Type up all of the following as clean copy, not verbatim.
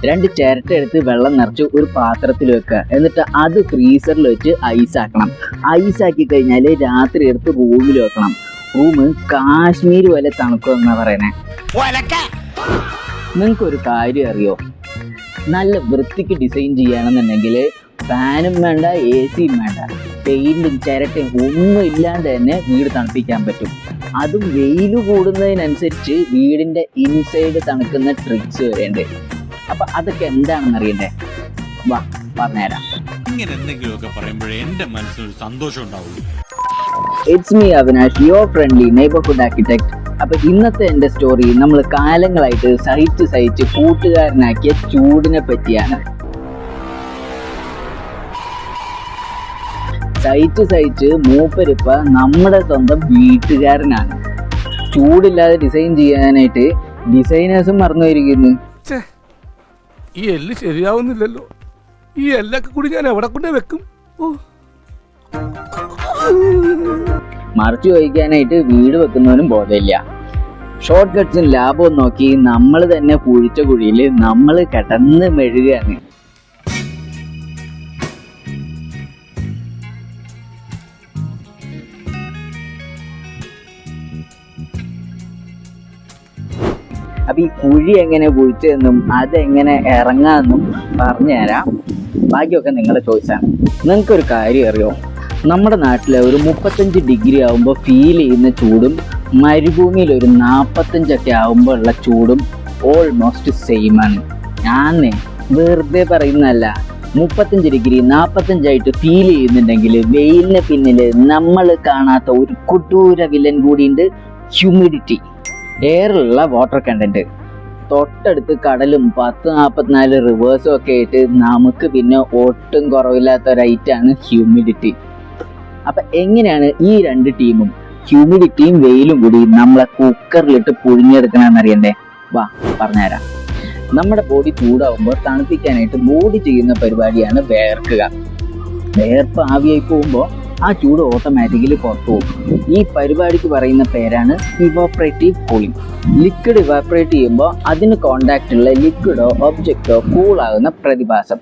2 ചിരട്ട എടുത്ത് വെള്ളം നിറച്ച് ഒരു പാത്രത്തിൽ വെക്കുക. എന്നിട്ട് അത് ഫ്രീസറിൽ വെച്ച് ഐസാക്കണം. ഐസാക്കി കഴിഞ്ഞാൽ രാത്രി എടുത്ത് റൂമിൽ വെക്കണം. റൂം കാശ്മീർ പോലെ തണുക്കുമെന്നാ പറയണേ. നിങ്ങൾക്കൊരു കാര്യം അറിയോ? നല്ല വൃത്തിക്ക് ഡിസൈൻ ചെയ്യണമെന്നുണ്ടെങ്കിൽ ഫാനും വേണ്ട, AC വേണ്ട, പെയിന്റും ചിരട്ടയും ഒന്നും ഇല്ലാണ്ട് തന്നെ വീട് തണുപ്പിക്കാൻ പറ്റും. അതും വെയിൽ കൂടുന്നതിനനുസരിച്ച് വീടിന്റെ ഇൻസൈഡ് തണുക്കുന്ന ട്രിക്സ് വരെയുണ്ട്. അപ്പൊ അതൊക്കെ എന്താണെന്ന് അറിയണ്ടേ? വാ പറഞ്ഞുതരാം. ഇങ്ങനെ എന്തെങ്കിലുമൊക്കെ പറയുമ്പോഴേ എന്റെ മനസ്സിനൊരു സന്തോഷം ഉണ്ടാവുള്ളൂ. It's me Avinash, your friendly neighbourhood architect. അപ്പൊ ഇന്നത്തെ എന്റെ സ്റ്റോറി നമ്മൾ കാലങ്ങളായിട്ട് സഹിച്ച് കൂട്ടുകാരനാക്കിയ ചൂടിനെ പറ്റിയാണ്. സഹിച്ച് മൂപ്പരിപ്പ നമ്മുടെ സ്വന്തം വീട്ടുകാരനാണ്. ചൂടില്ലാതെ ഡിസൈൻ ചെയ്യാനായിട്ട് ഡിസൈനേഴ്സും മറന്നുപോയിരിക്കുന്നു. ഈ എല്ല് ശരിയാവുന്നില്ലല്ലോ. ഈ എല്ലൊക്കെ കൂടി ഞാൻ എവിടെ കൊണ്ടേ വെക്കും? മറിച്ചു വഹിക്കാനായിട്ട് വീട് വെക്കുന്നവനും ബോധമില്ല. ഷോർട്ട് കട്ട്സും ലാഭവും നോക്കി നമ്മൾ തന്നെ കുഴിച്ച കുഴിയിൽ നമ്മൾ കിടന്ന് മെഴുകുകയാണ്. അപ്പൊ ഈ കുഴി എങ്ങനെ കുഴിച്ചതെന്നും അതെങ്ങനെ ഇറങ്ങാമെന്നും പറഞ്ഞുതരാം. ബാക്കിയൊക്കെ നിങ്ങളുടെ ചോയ്സാണ്. നിങ്ങൾക്കൊരു കാര്യം അറിയോ? നമ്മുടെ നാട്ടിലെ ഒരു 35 ഡിഗ്രി ആകുമ്പോൾ ഫീൽ ചെയ്യുന്ന ചൂടും മരുഭൂമിയിൽ ഒരു 45 ആകുമ്പോൾ ഉള്ള ചൂടും ഓൾമോസ്റ്റ് സെയിം ആണ്. ഞാൻ വെറുതെ പറയുന്നതല്ല. 35 ഡിഗ്രി 45 ഫീൽ ചെയ്യുന്നുണ്ടെങ്കിൽ വെയിലിന് പിന്നിൽ നമ്മൾ കാണാത്ത ഒരു കൊടൂര വില്ലൻ കൂടിയുണ്ട്: ഹ്യൂമിഡിറ്റി. എയറിലുള്ള വാട്ടർ കണ്ടന്റ്. തൊട്ടടുത്ത് കടലും 10-44 റിവേഴ്സും ഒക്കെ ആയിട്ട് നമുക്ക് പിന്നെ ഒട്ടും കുറവില്ലാത്ത ഒരു ഐറ്റാണ് ഹ്യൂമിഡിറ്റി. അപ്പൊ എങ്ങനെയാണ് ഈ 2 ടീമും, ഹ്യൂമിഡിറ്റിയും വെയിലും കൂടി നമ്മളെ കുക്കറിലിട്ട് പുഴുങ്ങിയെടുക്കണമെന്ന് അറിയണ്ടേ? വാ പറഞ്ഞുതരാം. നമ്മുടെ ബോഡി ചൂടാവുമ്പോൾ തണുപ്പിക്കാനായിട്ട് ബോഡി ചെയ്യുന്ന പരിപാടിയാണ് വേർക്കുക. വേർപ്പ് ആവിയായി പോകുമ്പോൾ ആ ചൂട് ഓട്ടോമാറ്റിക്കലി പുറത്തു പോകും. ഈ പരിപാടിക്ക് പറയുന്ന പേരാണ് ഇവാപ്പറേറ്റീവ് കൂളിംഗ്. ലിക്വിഡ് ഇവാപ്പറേറ്റ് ചെയ്യുമ്പോൾ അതിന് കോണ്ടാക്റ്റ് ഉള്ള ലിക്വിഡോ ഒബ്ജക്റ്റോ കൂളാകുന്ന പ്രതിഭാസം.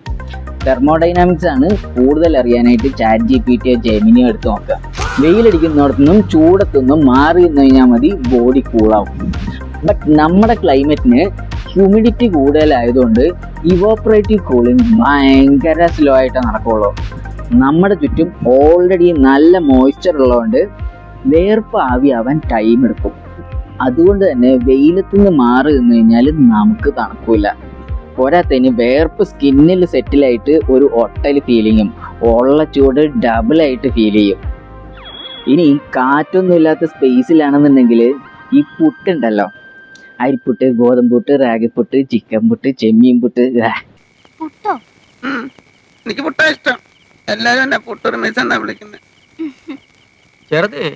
തെർമോഡൈനാമിക്സ് ആണ്. കൂടുതൽ അറിയാനായിട്ട് ChatGPT ജെമിനിയോ എടുത്ത് നോക്കുക. വെയിലടിക്കുന്നിടത്തുനിന്നും ചൂടത്തുനിന്നും മാറി നിന്ന് കഴിഞ്ഞാൽ മതി, ബോഡി കൂളാവും. ബട്ട് നമ്മുടെ ക്ലൈമറ്റിന് ഹ്യൂമിഡിറ്റി കൂടുതലായതുകൊണ്ട് ഇവാപ്പറേറ്റീവ് കൂളിംഗ് ഭയങ്കര സ്ലോ ആയിട്ട് നടക്കുള്ളൂ. നമ്മുടെ ചുറ്റും ഓൾറെഡി നല്ല മോയ്സ്ചർ ഉള്ളതുകൊണ്ട് വേർപ്പ് ആവിയാവാൻ ടൈം എടുക്കും. അതുകൊണ്ട് തന്നെ വെയിലത്തുനിന്ന് മാറി നിന്ന് കഴിഞ്ഞാൽ നമുക്ക് തണുക്കില്ല. പോരാത്തതിന് വേർപ്പ് സ്കിന്നിൽ സെറ്റിലായിട്ട് ഒരു ഒട്ടൽ ഫീലിങ്ങും ഉള്ള ചൂട് ഡബിളായിട്ട് ഫീൽ ചെയ്യും. ഇനി കാറ്റൊന്നും ഇല്ലാത്ത സ്പേസിലാണെന്നുണ്ടെങ്കിൽ ഈ പുട്ടുണ്ടല്ലോ, അരിപ്പുട്ട്, ഗോതമ്പുട്ട്, റാഗിപ്പുട്ട്, ചിക്കൻ പുട്ട്, ചെമ്മീൻ പുട്ട്. പുട്ടോ? എനിക്ക് പുട്ടാ ഇഷ്ടം. എല്ലാരും എന്നെ പുട്ടൊരു മിസ് എന്നാ വിളിക്കുന്നത്. ചെറുതേ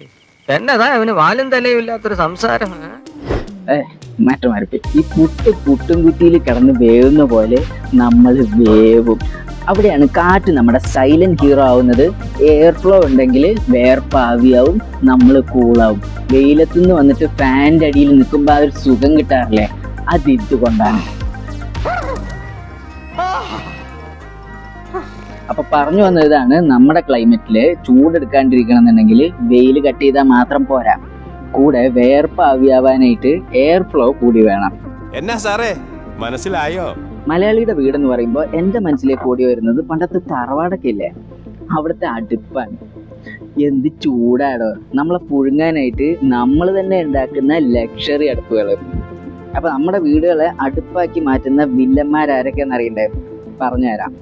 എന്നതാ അവന് വാലും തലയും ഇല്ലാത്തൊരു സംസാരം. മാറ്റമാരിപ്പോ ഈ പുട്ടും കുറ്റിയിൽ കിടന്ന് വേവുന്ന പോലെ നമ്മൾ വേവും. അവിടെയാണ് കാറ്റ് നമ്മുടെ സൈലന്റ് ഹീറോ ആവുന്നത്. എയർ ഫ്ലോ ഉണ്ടെങ്കിൽ വേർപ്പാവിയാവും, നമ്മൾ കൂളാവും. വെയിലത്തുനിന്ന് വന്നിട്ട് ഫാനിന്റെ അടിയിൽ നിൽക്കുമ്പോൾ ആ ഒരു സുഖം കിട്ടാറില്ലേ, അത് ഇതുകൊണ്ടാണ്. അപ്പൊ പറഞ്ഞു വന്നതാണ്, നമ്മുടെ ക്ലൈമറ്റില് ചൂടെടുക്കാണ്ടിരിക്കണം എന്നുണ്ടെങ്കിൽ വെയിൽ കട്ട് ചെയ്താൽ മാത്രം പോരാ, കൂടെ വേർപ്പ് ആവിയാവാനായിട്ട് എയർ ഫ്ലോ കൂടി വേണം. എന്നാ സാറേ മനസ്സിലായോ? മലയാളിയുടെ വീടെന്ന് പറയുമ്പോൾ എൻ്റെ മനസ്സിലേക്ക് ഓടി വരുന്നത് പണ്ടത്തെ തറവാടൊക്കെ ഇല്ലേ, അവിടുത്തെ അടുപ്പാണ്. എന്ത് ചൂടാടോ! നമ്മളെ പുഴുങ്ങാനായിട്ട് നമ്മൾ തന്നെ ഉണ്ടാക്കുന്ന ലക്ഷറി അടുപ്പുകൾ. അപ്പൊ നമ്മുടെ വീടുകളെ അടുപ്പാക്കി മാറ്റുന്ന വില്ലന്മാരാരൊക്കെയെന്ന് അറിയണ്ടേ? പറഞ്ഞുതരാം.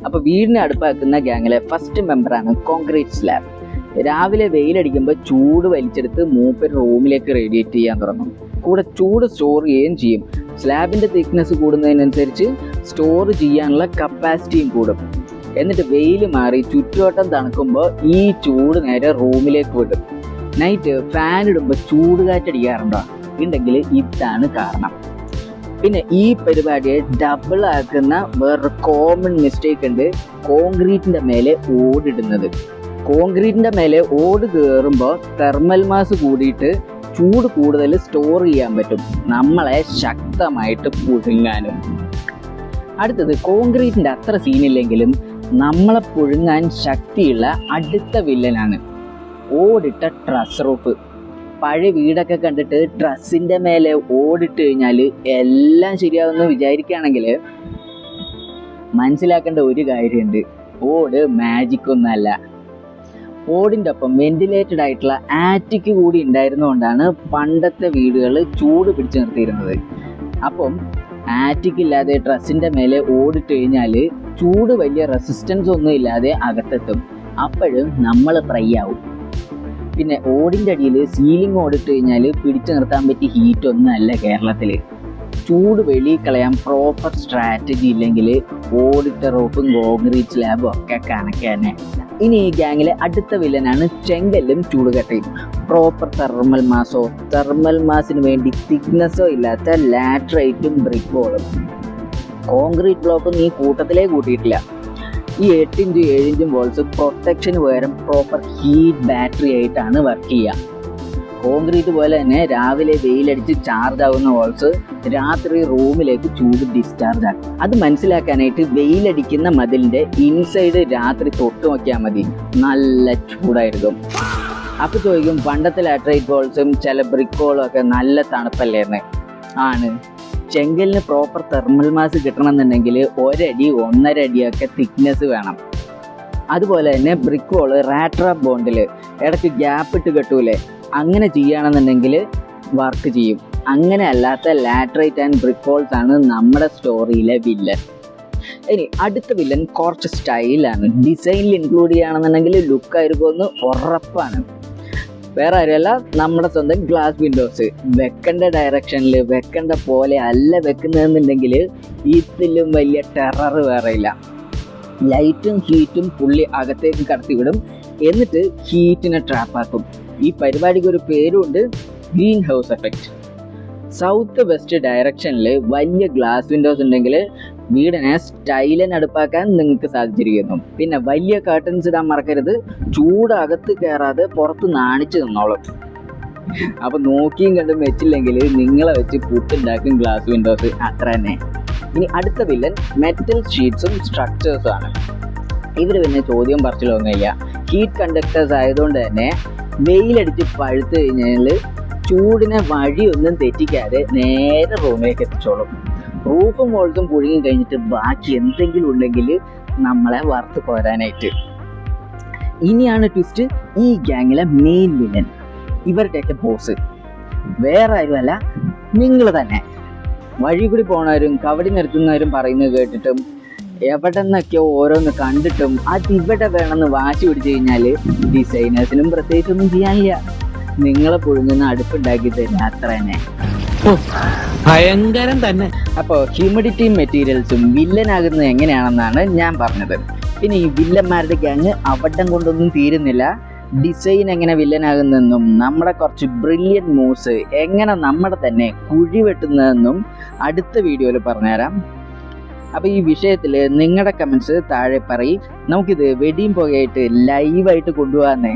അപ്പൊ വീടിനെ അടുപ്പാക്കുന്ന ഗ്യാങ്ങിലെ ഫസ്റ്റ് മെമ്പറാണ് കോൺക്രീറ്റ് സ്ലാബ്. രാവിലെ വെയിലടിക്കുമ്പോൾ ചൂട് വലിച്ചെടുത്ത് മൂപ്പര് റൂമിലേക്ക് റേഡിയേറ്റ് ചെയ്യാൻ തുടങ്ങും. കൂടെ ചൂട് സ്റ്റോർ ചെയ്യുകയും ചെയ്യും. സ്ലാബിന്റെ തിക്നെസ് കൂടുന്നതിനനുസരിച്ച് സ്റ്റോർ ചെയ്യാനുള്ള കപ്പാസിറ്റിയും കൂടും. എന്നിട്ട് വെയിൽ മാറി ചുറ്റുവട്ടം തണുക്കുമ്പോൾ ഈ ചൂട് നേരെ റൂമിലേക്ക് വിടും. നൈറ്റ് ഫാൻ ഇടുമ്പോൾ ചൂട് കാറ്റടിക്കാറുണ്ടോ? ഉണ്ടെങ്കിൽ ഇതാണ് കാരണം. പിന്നെ ഈ പരിപാടിയെ ഡബിൾ ആക്കുന്ന വേറൊരു കോമൺ മിസ്റ്റേക്ക് ഉണ്ട്: കോൺക്രീറ്റിന്റെ മേലെ ഓടിടുന്നത്. കോൺക്രീറ്റിന്റെ മേലെ ഓട് കയറുമ്പോൾ തെർമൽ മാസ് കൂടിയിട്ട് ചൂട് കൂടുതൽ സ്റ്റോർ ചെയ്യാൻ പറ്റും, നമ്മളെ ശക്തമായിട്ട് പുഴുങ്ങാനും. അടുത്തത് കോൺക്രീറ്റിന്റെ അത്ര സീനില്ലെങ്കിലും നമ്മളെ പുഴുങ്ങാൻ ശക്തിയുള്ള അടുത്ത വില്ലനാണ് ഓടിട്ട ട്രസ് റൂഫ്. പഴയ വീടൊക്കെ കണ്ടിട്ട് ട്രസ്സിന്റെ മേലെ ഓടിട്ട് കഴിഞ്ഞാൽ എല്ലാം ശരിയാവുമെന്ന് വിചാരിക്കുകയാണെങ്കിൽ മനസ്സിലാക്കേണ്ട ഒരു കാര്യമുണ്ട്, ഓട് മാജിക് ഒന്നല്ല. ഓടിൻ്റെ ഒപ്പം വെന്റിലേറ്റഡ് ആയിട്ടുള്ള ആറ്റിക് കൂടി ഉണ്ടായിരുന്നുകൊണ്ടാണ് പണ്ടത്തെ വീടുകൾ ചൂട് പിടിച്ചു നിർത്തിയിരുന്നത്. അപ്പം ആറ്റിക് ഇല്ലാതെ ട്രസ്സിൻ്റെ മേലെ ഓടിട്ട് കഴിഞ്ഞാൽ ചൂട് വലിയ റെസിസ്റ്റൻസ് ഒന്നും ഇല്ലാതെ അകത്തെത്തും. അപ്പോഴും നമ്മൾ ഫ്രൈ ആവും. പിന്നെ ഓടിൻ്റെ അടിയിൽ സീലിംഗ് ഓടിട്ട് കഴിഞ്ഞാൽ പിടിച്ചു നിർത്താൻ പറ്റിയ ഹീറ്റ് ഒന്നും അല്ല കേരളത്തിൽ. ചൂട് വെളിയിൽ കളയാൻ പ്രോപ്പർ സ്ട്രാറ്റജി ഇല്ലെങ്കിൽ ഓടിട്ട റൂഫും കോൺക്രീറ്റ് സ്ലാബും ഒക്കെ കണക്കാനെ. ഇനി ഈ ഗ്യാങ്ങിലെ അടുത്ത വില്ലനാണ് ചെങ്കല്ലും ചൂടുകട്ടയും. പ്രോപ്പർ തെർമൽ മാസിന് വേണ്ടി തിക്നെസ്സോ ഇല്ലാത്ത ലാറ്ററൈറ്റും ബ്രിക്ക് വോളും. കോൺക്രീറ്റ് ബ്ലോക്കും ഈ കൂട്ടത്തിലേ കൂട്ടിയിട്ടില്ല. ഈ 8 ഇഞ്ച് 7 ഇഞ്ചും വോൾസ് പ്രൊട്ടക്ഷന് പകരം പ്രോപ്പർ ഹീറ്റ് ബാറ്ററി ആയിട്ടാണ് വർക്ക് ചെയ്യുക. കോൺക്രീറ്റ് പോലെ തന്നെ രാവിലെ വെയിലടിച്ച് ചാർജ് ആവുന്ന വോൾസ് രാത്രി റൂമിലേക്ക് ചൂട് ഡിസ്ചാർജ് ആക്കും. അത് മനസ്സിലാക്കാനായിട്ട് വെയിലടിക്കുന്ന മതിലിന്റെ ഇൻസൈഡ് രാത്രി തൊട്ട് നോക്കിയാൽ മതി, നല്ല ചൂടായിരിക്കും. അപ്പൊ ചോദിക്കും, പണ്ടത്തെ ലാറ്ററൈറ്റ് വോൾസും ചില ബ്രിക്ക് വോളും ഒക്കെ നല്ല തണുപ്പല്ലേന്ന്. ആണ്. ചെങ്കലിന് പ്രോപ്പർ തെർമൽ മാസ് കിട്ടണമെന്നുണ്ടെങ്കിൽ 1 അടി 1.5 അടിയൊക്കെ തിക്നെസ് വേണം. അതുപോലെ തന്നെ ബ്രിക്ക് വോള് റാട്രാപ്പ് ബോണ്ടിൽ ഇടയ്ക്ക് ഗ്യാപ്പ് ഇട്ട് കെട്ടൂലേ, അങ്ങനെ ചെയ്യുകയാണെന്നുണ്ടെങ്കിൽ വർക്ക് ചെയ്യും. അങ്ങനെ അല്ലാത്ത ലാറ്ററൈറ്റ് ആൻഡ് ബ്രിക്ക് വോൾസ് ആണ് നമ്മുടെ സ്റ്റോറിയിലെ വില്ലൻ. ഇനി അടുത്ത വില്ലൻ കുറച്ച് സ്റ്റൈലാണ്. ഡിസൈനിൽ ഇൻക്ലൂഡ് ചെയ്യുകയാണെന്നുണ്ടെങ്കിൽ ലുക്കായിരിക്കുമെന്ന് ഉറപ്പാണ്. വേറെ ആരുമല്ല, നമ്മുടെ സ്വന്തം ഗ്ലാസ് വിൻഡോസ്. വെക്കേണ്ട ഡയറക്ഷനിൽ വെക്കേണ്ട പോലെ അല്ല വെക്കുന്നതെന്നുണ്ടെങ്കിൽ ഇതിലും വലിയ ടെറർ വേറെ ഇല്ല. ലൈറ്റും ഹീറ്റും പുള്ളി അകത്തേക്ക് കടത്തിവിടും, എന്നിട്ട് ഹീറ്റിനെ ട്രാപ്പാക്കും. ഈ പരിപാടിക്ക് ഒരു പേരുണ്ട്, green house effect. South west ഡയറക്ഷനിൽ വലിയ ഗ്ലാസ് വിൻഡോസ് ഉണ്ടെങ്കിൽ വീടിനെ സ്റ്റൈലൻ അടുപ്പാക്കാൻ നിങ്ങൾക്ക് സാധിച്ചിരിക്കുന്നു. പിന്നെ വലിയ കർട്ടൻസ് ഇടാൻ മറക്കരുത്, ചൂടകത്ത് കയറാതെ പുറത്ത് നാണിച്ച് നിന്നോളും. അപ്പൊ നോക്കിയും കണ്ടും വെച്ചില്ലെങ്കിൽ നിങ്ങളെ വെച്ച് പുട്ടുണ്ടാക്കും ഗ്ലാസ് വിൻഡോസ്, അത്ര തന്നെ. ഇനി അടുത്ത വില്ലൻ മെറ്റൽ ഷീറ്റ്സും സ്ട്രക്ചേഴ്സും ആണ്. ഇവർ പിന്നെ ചോദ്യം പറിച്ചിലൊന്നുമില്ല. ഹീറ്റ് കണ്ടക്ടേഴ്സ് ആയതുകൊണ്ട് തന്നെ വെയിലടിച്ച് പഴുത്ത് കഴിഞ്ഞാൽ ചൂടിനെ വഴിയൊന്നും തെറ്റിക്കാതെ നേരെ റൂമിലേക്ക് എത്തിച്ചോളും. റൂഫും വോൾസും പുഴുങ്ങി കഴിഞ്ഞിട്ട് ബാക്കി എന്തെങ്കിലും ഉണ്ടെങ്കിൽ നമ്മളെ വറുത്ത് പോരാനായിട്ട്. ഇനിയാണ് ട്വിസ്റ്റ്, ഈ ഗ്യാങ്ങിലെ മെയിൻ വില്ലൻ. ഇവരുടെയൊക്കെ ബോസ് വേറെ ആരുമല്ല, നിങ്ങൾ തന്നെ. വഴി കൂടി പോണവരും കവടി നിർത്തുന്നവരും പറയുന്നത് കേട്ടിട്ടും എവിടെ നിന്നൊക്കെയോ ഓരോന്ന് കണ്ടിട്ടും അത് ഇവിടെ വേണമെന്ന് വാശി പിടിച്ചു കഴിഞ്ഞാൽ ഡിസൈനേഴ്സിനും പ്രത്യേകിച്ചൊന്നും ചെയ്യാനില്ല. നിങ്ങളെ പുഴുങ്ങുന്ന അടുപ്പുണ്ടാക്കി തരുന്ന അത്ര തന്നെ. ഭയങ്കരം തന്നെ. അപ്പോൾ ഹ്യൂമിഡിറ്റി മെറ്റീരിയൽസും വില്ലനാകുന്നത് എങ്ങനെയാണെന്നാണ് ഞാൻ പറഞ്ഞത്. പിന്നെ ഈ വില്ലന്മാരുടെ ഗ്യാങ് അവിടം കൊണ്ടൊന്നും തീരുന്നില്ല. ഡിസൈൻ എങ്ങനെ വില്ലനാകുന്നെന്നും നമ്മുടെ കുറച്ച് ബ്രില്യൻ മൂവ്സ് എങ്ങനെ നമ്മുടെ തന്നെ കുഴി വെട്ടുന്നതെന്നും അടുത്ത വീഡിയോയിൽ പറഞ്ഞുതരാം. അപ്പോൾ ഈ വിഷയത്തിൽ നിങ്ങളുടെ കമൻസ് താഴെ പറയും. നമുക്കിത് വെടിയും പുകയായിട്ട് ലൈവായിട്ട് കൊണ്ടുപോകാന്നേ.